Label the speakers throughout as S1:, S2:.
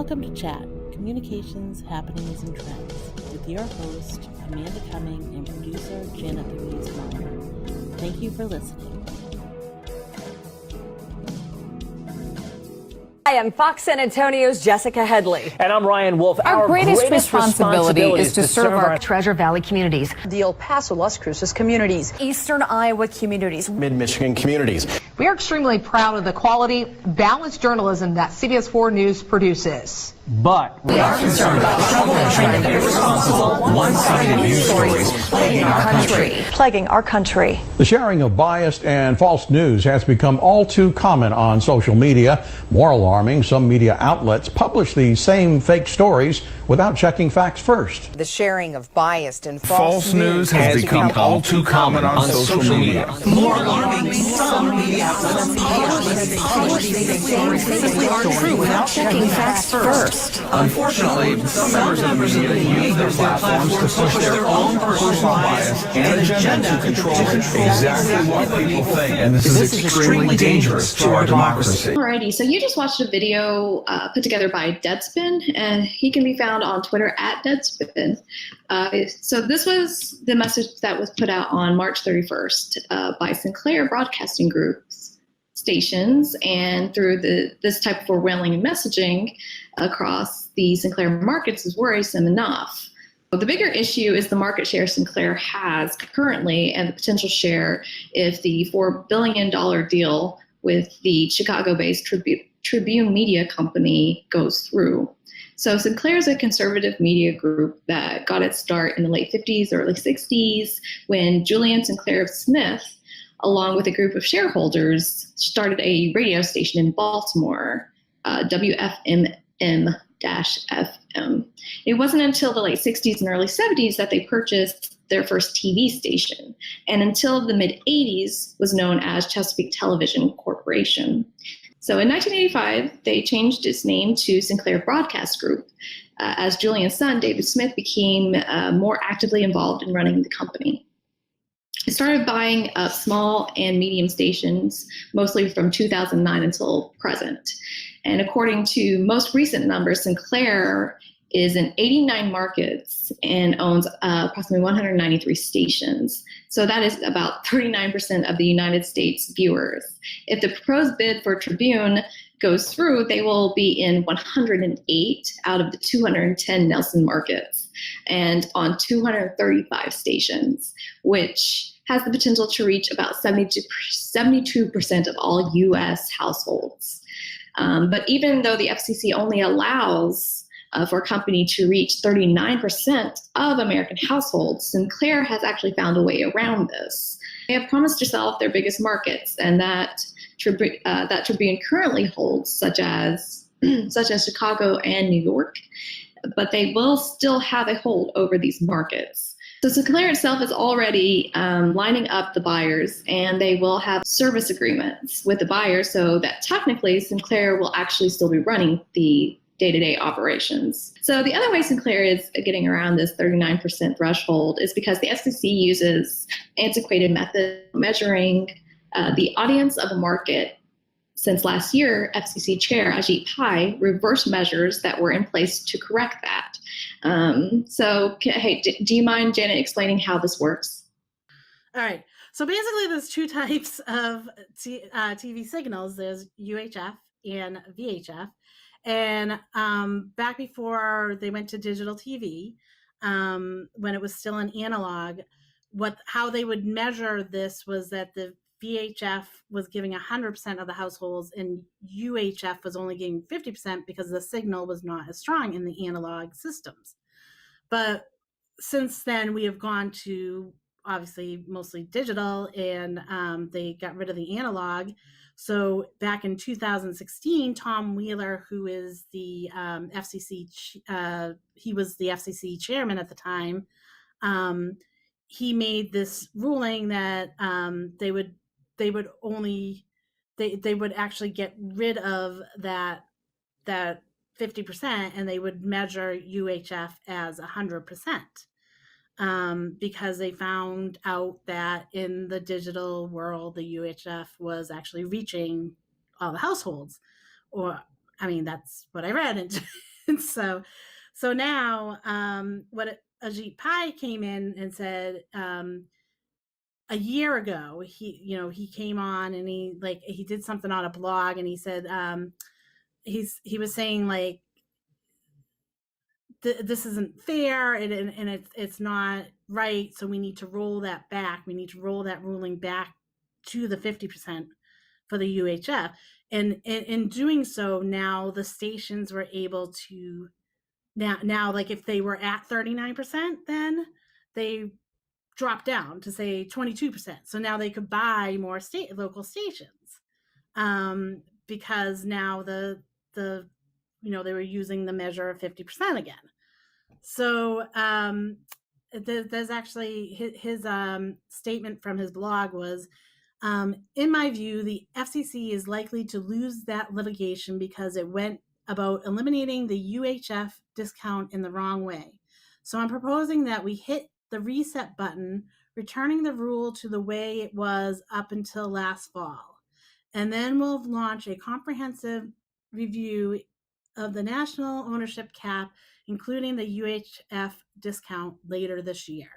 S1: Welcome to Chat, Communications, Happenings, and Trends, with your host, Amanda Cumming, and producer, Janet Louise Meyer. Thank you for listening.
S2: Hi, I'm Fox San Antonio's Jessica Headley.
S3: And I'm Ryan Wolf.
S2: Our greatest responsibility is to serve our Treasure Valley communities,
S4: the El Paso, Las Cruces communities,
S2: Eastern Iowa communities,
S5: Mid-Michigan communities.
S4: We are extremely proud of the quality, balanced journalism that CBS 4 News produces.
S3: But
S5: we are concerned about troubling and irresponsible, one-sided news stories
S2: plaguing our country.
S6: The sharing of biased and false news has become all too common on social media. More alarming, some media outlets publish these same fake stories without checking facts first.
S7: The sharing of biased and
S8: false news has become all too common on social media.
S5: More alarming, some media outlets publish these stories simply aren't true without checking facts first. Unfortunately, some members of the media use their platforms to push their own personal bias and agenda to control exactly what people think. And this is extremely dangerous to our democracy.
S9: Alrighty, so you just watched a video put together by Deadspin, and he can be found on Twitter at Deadspin. So this was the message that was put out on March 31st by Sinclair Broadcasting Group's stations, and through this type of orwelling messaging across the Sinclair markets is worrisome enough. The bigger issue is the market share Sinclair has currently and the potential share if the $4 billion deal with the Chicago-based Tribune media company goes through. So Sinclair is a conservative media group that got its start in the late 50s, early 60s, when Julian Sinclair Smith, along with a group of shareholders, started a radio station in Baltimore, WFMM-FM. It wasn't until the late 60s and early 70s that they purchased their first TV station, and until the mid-80s was known as Chesapeake Television Corporation. So in 1985, they changed its name to Sinclair Broadcast Group, as Julian's son, David Smith, became more actively involved in running the company. It started buying up small and medium stations, mostly from 2009 until present. And according to most recent numbers, Sinclair is in 89 markets and owns approximately 193 stations. So that is about 39% of the United States viewers. If the proposed bid for Tribune goes through, they will be in 108 out of the 210 Nelson markets and on 235 stations, which has the potential to reach about 72% of all U.S. households. But even though the FCC only allows for a company to reach 39% of American households, Sinclair has actually found a way around this. They have promised to sell off their biggest markets, and that Tribune currently holds, such as Chicago and New York, but they will still have a hold over these markets. So Sinclair itself is already lining up the buyers, and they will have service agreements with the buyers so that technically Sinclair will actually still be running the day-to-day operations. So the other way Sinclair is getting around this 39% threshold is because the FCC uses antiquated methods measuring the audience of a market. Since last year, FCC Chair Ajit Pai reversed measures that were in place to correct that. Do you mind, Janet, explaining how this works?
S1: All right. So basically, there's two types of TV signals. There's UHF and VHF. And back before they went to digital TV, when it was still an analog, how they would measure this was that the VHF was giving 100% of the households, and UHF was only giving 50% because the signal was not as strong in the analog systems. But since then, we have gone to obviously mostly digital, and they got rid of the analog. So back in 2016, Tom Wheeler, who is the FCC, he was the FCC chairman at the time, he made this ruling that they would actually get rid of that 50%, and they would measure UHF as 100%. Because they found out that in the digital world, the UHF was actually reaching all the households. That's what I read And so now what Ajit Pai came in and said a year ago, he came on and he did something on a blog, and he said he was saying like this isn't fair, and it's not right, so we need to roll that back. We need to roll that ruling back to the 50% for the UHF. And in doing so, now the stations were able to now like if they were at 39%, then they dropped down to say 22%. So now they could buy more local stations, because now the they were using the measure of 50% again. So there's actually his statement from his blog was, in my view, the FCC is likely to lose that litigation because it went about eliminating the UHF discount in the wrong way. So I'm proposing that we hit the reset button, returning the rule to the way it was up until last fall. And then we'll launch a comprehensive review of the national ownership cap, including the UHF discount later this year.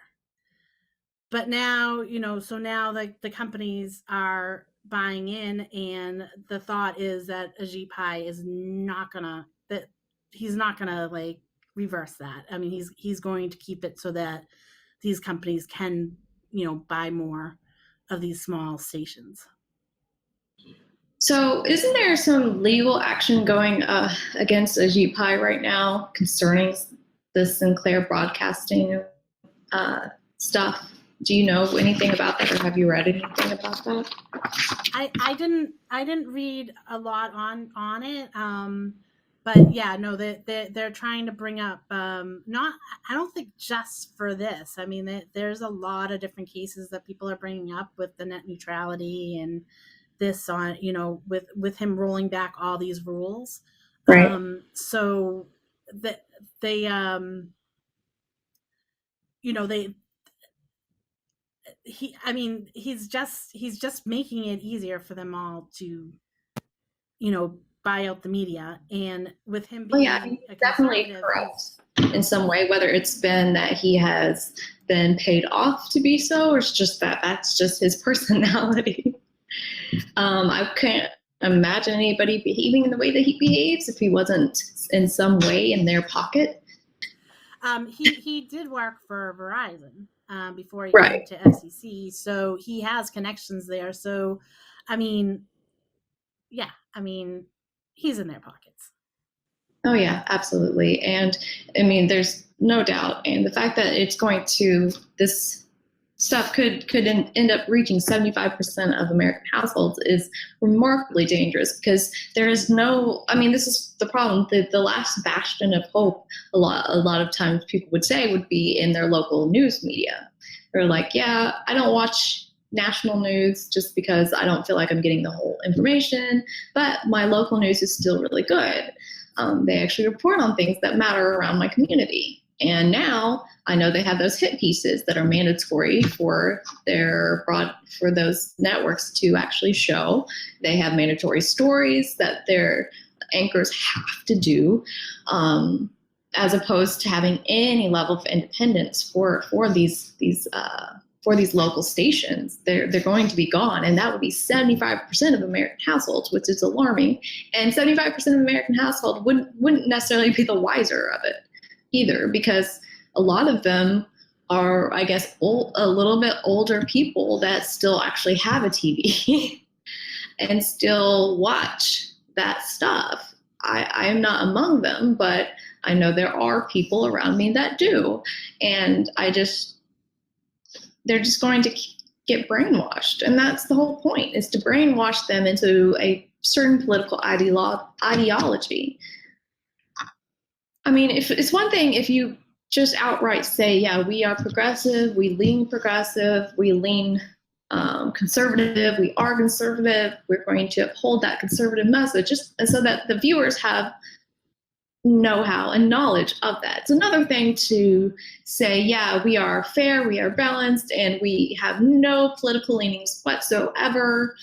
S1: But now, so now the companies are buying in, and the thought is that Ajit Pai is not gonna like reverse that. I mean, he's going to keep it so that these companies can, buy more of these small stations.
S9: So isn't there some legal action going against Ajit Pai right now concerning the Sinclair broadcasting stuff? Do you know anything about that, or have you read anything about that?
S1: I didn't read a lot on it, but yeah, no, they're trying to bring up I don't think just for this. I mean, there's a lot of different cases that people are bringing up with the net neutrality and this on with him rolling back all these rules,
S9: right?
S1: So that they he's just making it easier for them all to buy out the media, and with him being
S9: he's definitely corrupt in some way, whether it's been that he has been paid off to be so, or it's just that's just his personality. I can't imagine anybody behaving in the way that he behaves if he wasn't in some way in their pocket.
S1: He did work for Verizon before he came to FCC, so he has connections there. So, he's in their pockets.
S9: Oh yeah, absolutely. And there's no doubt. And the fact that it's going to, this stuff could end up reaching 75% of American households is remarkably dangerous, because there is no, this is the problem. The last bastion of hope a lot of times people would say would be in their local news media. They're like, yeah, I don't watch national news just because I don't feel like I'm getting the whole information, but my local news is still really good. They actually report on things that matter around my community. And now I know they have those hit pieces that are mandatory for those networks to actually show. They have mandatory stories that their anchors have to do, as opposed to having any level of independence for these local stations. They're going to be gone, and that would be 75% of American households, which is alarming. And 75% of American households wouldn't necessarily be the wiser of it either, because a lot of them are, I guess, a little bit older people that still actually have a TV and still watch that stuff. I am not among them, but I know there are people around me that do. And they're just going to get brainwashed. And that's the whole point, is to brainwash them into a certain political ideology. If it's one thing if you just outright say, yeah, we are progressive, we lean conservative, we are conservative, we're going to uphold that conservative message, just so that the viewers have know-how and knowledge of that. It's another thing to say, yeah, we are fair, we are balanced, and we have no political leanings whatsoever.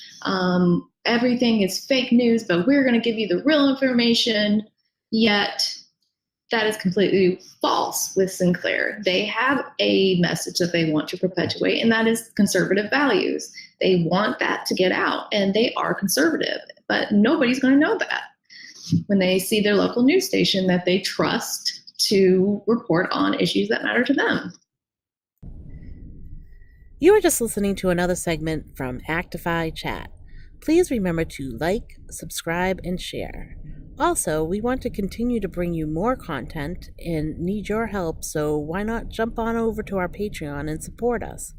S9: Everything is fake news, but we're going to give you the real information, yet That is completely false with Sinclair. They have a message that they want to perpetuate, and that is conservative values. They want that to get out, and they are conservative, but nobody's going to know that when they see their local news station that they trust to report on issues that matter to them.
S3: You are just listening to another segment from Actify Chat. Please remember to like, subscribe, and share. Also, we want to continue to bring you more content and need your help, so why not jump on over to our Patreon and support us?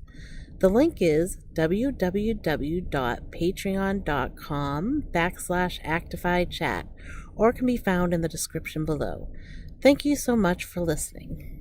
S3: The link is www.patreon.com/ActifyChat or can be found in the description below. Thank you so much for listening.